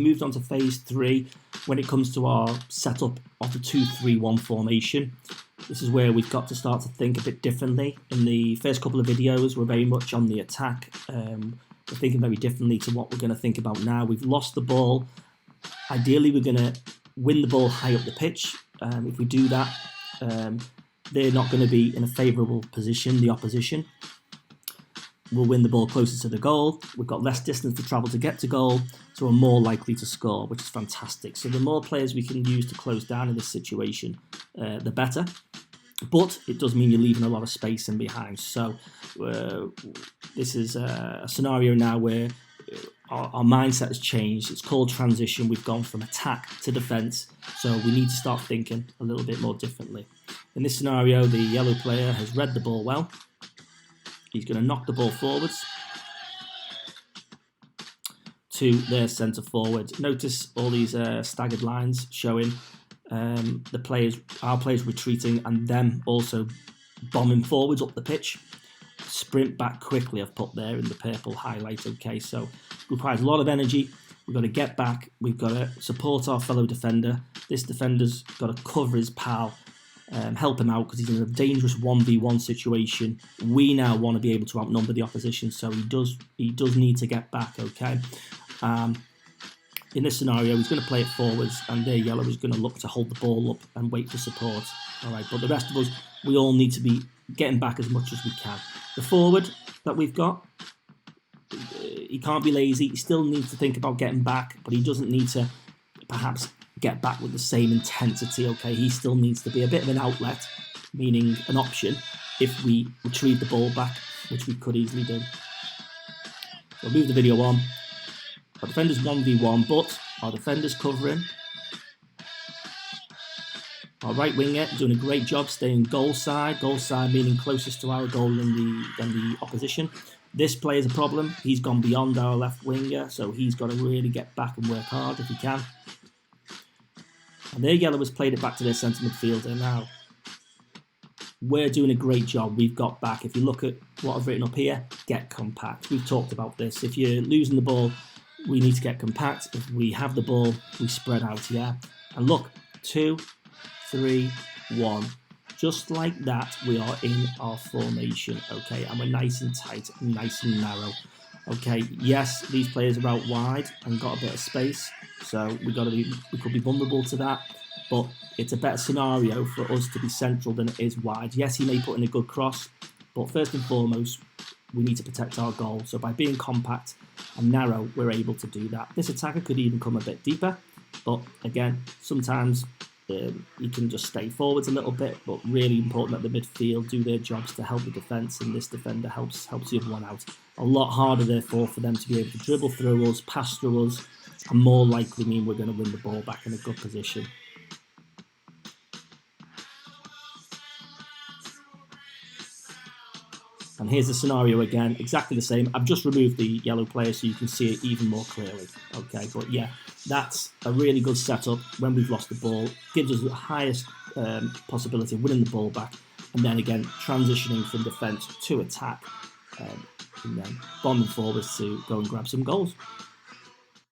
moved on to phase 3 when it comes to our setup of the 2-3-1 formation. This is where we've got to start to think a bit differently. In the first couple of videos, we're very much on the attack. We're thinking very differently to what we're going to think about now. We've lost the ball. Ideally, we're going to win the ball high up the pitch. If we do that, they're not going to be in a favourable position, the opposition. We'll win the ball closer to the goal. We've got less distance to travel to get to goal, so we're more likely to score, which is fantastic. So the more players we can use to close down in this situation, the better. But it does mean you're leaving a lot of space in behind. So this is a scenario now where our mindset has changed. It's called transition. We've gone from attack to defence, so we need to start thinking a little bit more differently. In this scenario, the yellow player has read the ball well. He's going to knock the ball forwards to their centre forward. Notice all these staggered lines showing our players retreating and them also bombing forwards up the pitch. Sprint back quickly, I've put there in the purple highlight. Okay, so it requires a lot of energy. We've got to get back. We've got to support our fellow defender. This defender's got to cover his pal. Help him out because he's in a dangerous 1v1 situation. We now want to be able to outnumber the opposition, so he does need to get back, okay? In this scenario, he's going to play it forwards, and their yellow is going to look to hold the ball up and wait for support. All right, but the rest of us, we all need to be getting back as much as we can. The forward that we've got, he can't be lazy. He still needs to think about getting back, but he doesn't need to perhaps get back with the same intensity, okay? He still needs to be a bit of an outlet, meaning an option, if we retrieve the ball back, which we could easily do. So I'll move the video on. Our defender's 1v1, but our defender's covering. Our right winger doing a great job staying goal side meaning closest to our goal than the opposition. This player's a problem. He's gone beyond our left winger, so he's got to really get back and work hard if he can. And their yellow has played it back to their centre midfielder now. We're doing a great job. We've got back. If you look at what I've written up here, get compact. We've talked about this. If you're losing the ball, we need to get compact. If we have the ball, we spread out, yeah? And look, 2, 3, 1. Just like that, we are in our formation, okay? And we're nice and tight and nice and narrow. Okay, yes, these players are out wide and got a bit of space, so we could be vulnerable to that, but it's a better scenario for us to be central than it is wide. Yes, he may put in a good cross, but first and foremost, we need to protect our goal. So by being compact and narrow, we're able to do that. This attacker could even come a bit deeper, but again, sometimes you can just stay forwards a little bit, but really important that the midfield do their jobs to help the defence, and this defender helps the other one out. A lot harder, therefore, for them to be able to dribble through us, pass through us, and more likely mean we're going to win the ball back in a good position. And here's the scenario again, exactly the same. I've just removed the yellow player so you can see it even more clearly. Okay, but yeah, that's a really good setup when we've lost the ball. Gives us the highest possibility of winning the ball back. And then again, transitioning from defence to attack. And then bombing forwards to go and grab some goals.